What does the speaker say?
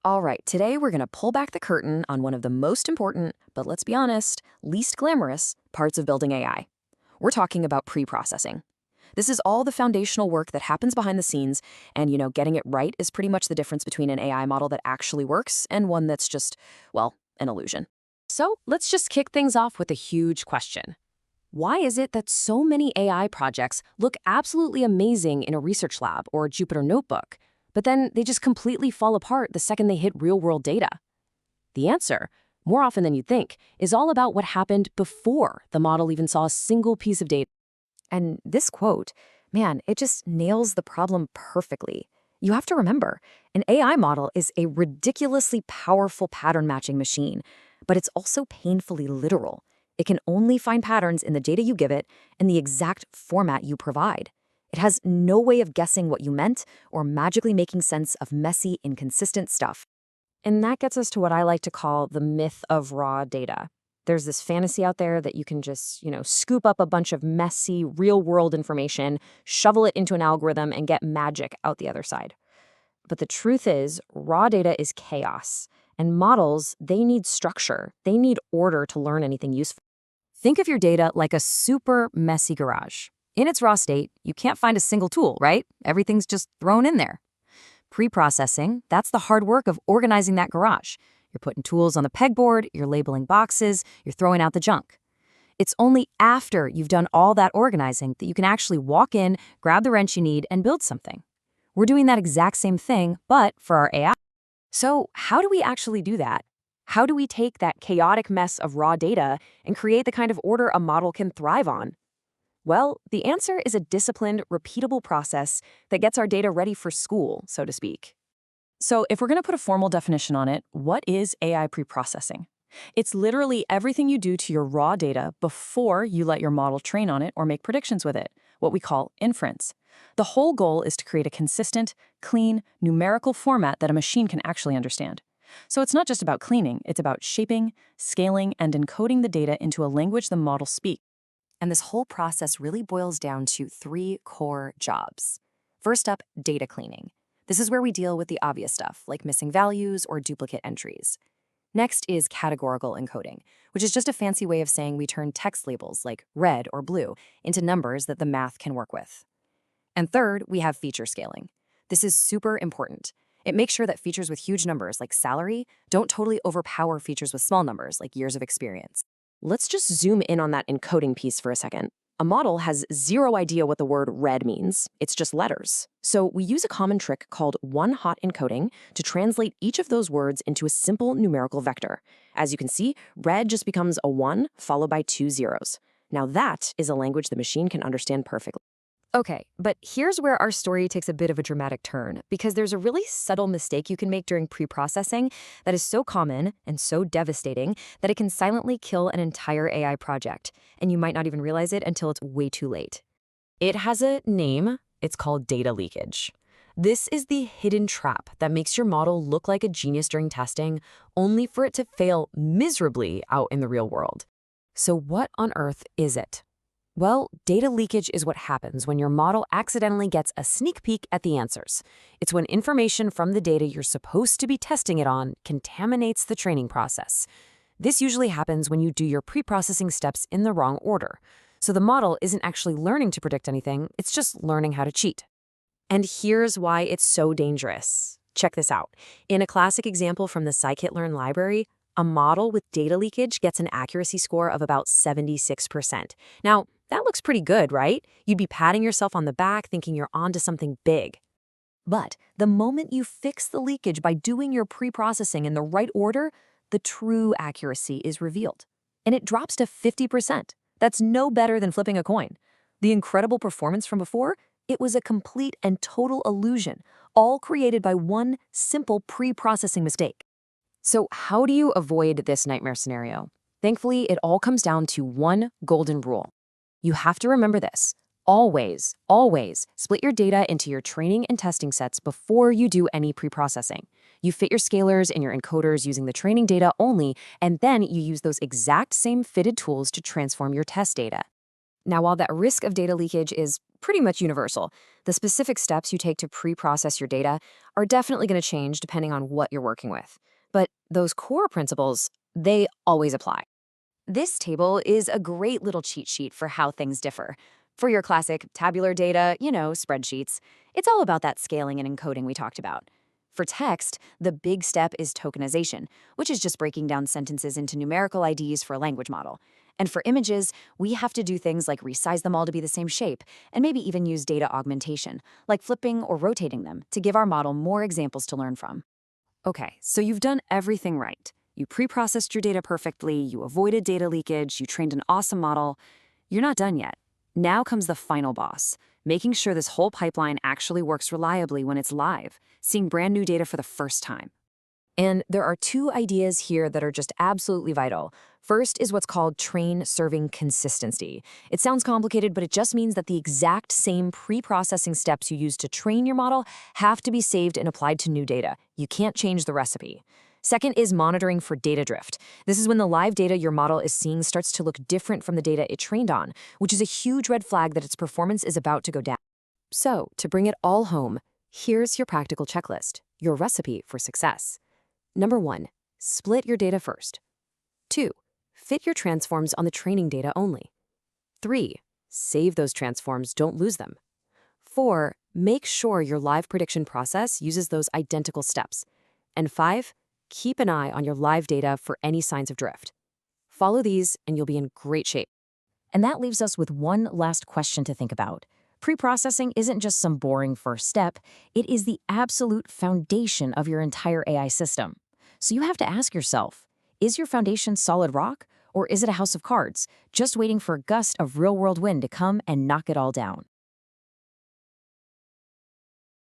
All right, today we're going to pull back the curtain on one of the most important, but let's be honest, least glamorous parts of building AI. We're talking about pre-processing. This is all the foundational work that happens behind the scenes, and getting it right is pretty much the difference between an AI model that actually works and one that's just, well, an illusion. So let's just kick things off with a huge question. Why is it that so many AI projects look absolutely amazing in a research lab or a Jupyter notebook, but then they just completely fall apart the second they hit real-world data? The answer, more often than you'd think, is all about what happened before the model even saw a single piece of data. And this quote, man, it just nails the problem perfectly. You have to remember, an AI model is a ridiculously powerful pattern matching machine, but it's also painfully literal. It can only find patterns in the data you give it and the exact format you provide. It has no way of guessing what you meant or magically making sense of messy, inconsistent stuff. And that gets us to what I like to call the myth of raw data. There's this fantasy out there that you can just, scoop up a bunch of messy, real-world information, shovel it into an algorithm, and get magic out the other side. But the truth is, raw data is chaos. And models, they need structure. They need order to learn anything useful. Think of your data like a super messy garage. In its raw state, you can't find a single tool, right? Everything's just thrown in there. Pre-processing, that's the hard work of organizing that garage. You're putting tools on the pegboard, you're labeling boxes, you're throwing out the junk. It's only after you've done all that organizing that you can actually walk in, grab the wrench you need, and build something. We're doing that exact same thing, but for our AI. So how do we actually do that? How do we take that chaotic mess of raw data and create the kind of order a model can thrive on? Well, the answer is a disciplined, repeatable process that gets our data ready for school, so to speak. So if we're going to put a formal definition on it, what is AI preprocessing? It's literally everything you do to your raw data before you let your model train on it or make predictions with it, what we call inference. The whole goal is to create a consistent, clean, numerical format that a machine can actually understand. So it's not just about cleaning, it's about shaping, scaling, and encoding the data into a language the model speaks. And this whole process really boils down to three core jobs. First up, data cleaning. This is where we deal with the obvious stuff, like missing values or duplicate entries. Next is categorical encoding, which is just a fancy way of saying we turn text labels like red or blue into numbers that the math can work with. And third, we have feature scaling. This is super important. It makes sure that features with huge numbers like salary don't totally overpower features with small numbers like years of experience. Let's just zoom in on that encoding piece for a second. A model has zero idea what the word red means. It's just letters. So we use a common trick called one-hot encoding to translate each of those words into a simple numerical vector. As you can see, red just becomes a 1 followed by 2 zeros. Now that is a language the machine can understand perfectly. Okay, but here's where our story takes a bit of a dramatic turn, because there's a really subtle mistake you can make during pre-processing that is so common and so devastating that it can silently kill an entire AI project, and you might not even realize it until it's way too late. It has a name. It's called data leakage. This is the hidden trap that makes your model look like a genius during testing, only for it to fail miserably out in the real world. So what on earth is it? Well, data leakage is what happens when your model accidentally gets a sneak peek at the answers. It's when information from the data you're supposed to be testing it on contaminates the training process. This usually happens when you do your pre-processing steps in the wrong order. So the model isn't actually learning to predict anything, it's just learning how to cheat. And here's why it's so dangerous. Check this out. In a classic example from the scikit-learn library, a model with data leakage gets an accuracy score of about 76%. Now, that looks pretty good, right? You'd be patting yourself on the back thinking you're onto something big. But the moment you fix the leakage by doing your pre-processing in the right order, the true accuracy is revealed. And it drops to 50%. That's no better than flipping a coin. The incredible performance from before, it was a complete and total illusion, all created by one simple pre-processing mistake. So how do you avoid this nightmare scenario? Thankfully, it all comes down to one golden rule. You have to remember this. Always, always split your data into your training and testing sets before you do any pre-processing. You fit your scalars and your encoders using the training data only, and then you use those exact same fitted tools to transform your test data. Now, while that risk of data leakage is pretty much universal. The specific steps you take to pre-process your data are definitely going to change depending on what you're working with. But those core principles, they always apply. This table is a great little cheat sheet for how things differ. For your classic tabular data, spreadsheets, it's all about that scaling and encoding we talked about. For text, the big step is tokenization, which is just breaking down sentences into numerical IDs for a language model. And for images, we have to do things like resize them all to be the same shape, and maybe even use data augmentation, like flipping or rotating them to give our model more examples to learn from. Okay, so you've done everything right. You pre-processed your data perfectly, you avoided data leakage, you trained an awesome model. You're not done yet. Now comes the final boss, making sure this whole pipeline actually works reliably when it's live, seeing brand new data for the first time. And there are two ideas here that are just absolutely vital. First is what's called train-serving consistency. It sounds complicated, but it just means that the exact same pre-processing steps you use to train your model have to be saved and applied to new data. You can't change the recipe. Second is monitoring for data drift. This is when the live data your model is seeing starts to look different from the data it trained on, which is a huge red flag that its performance is about to go down. So, to bring it all home, here's your practical checklist, your recipe for success. Number 1, split your data first. 2, fit your transforms on the training data only. 3, save those transforms, don't lose them. 4, make sure your live prediction process uses those identical steps. And 5, keep an eye on your live data for any signs of drift. Follow these and you'll be in great shape. And that leaves us with one last question to think about. Pre-processing isn't just some boring first step, it is the absolute foundation of your entire AI system. So you have to ask yourself, is your foundation solid rock, or is it a house of cards, just waiting for a gust of real-world wind to come and knock it all down?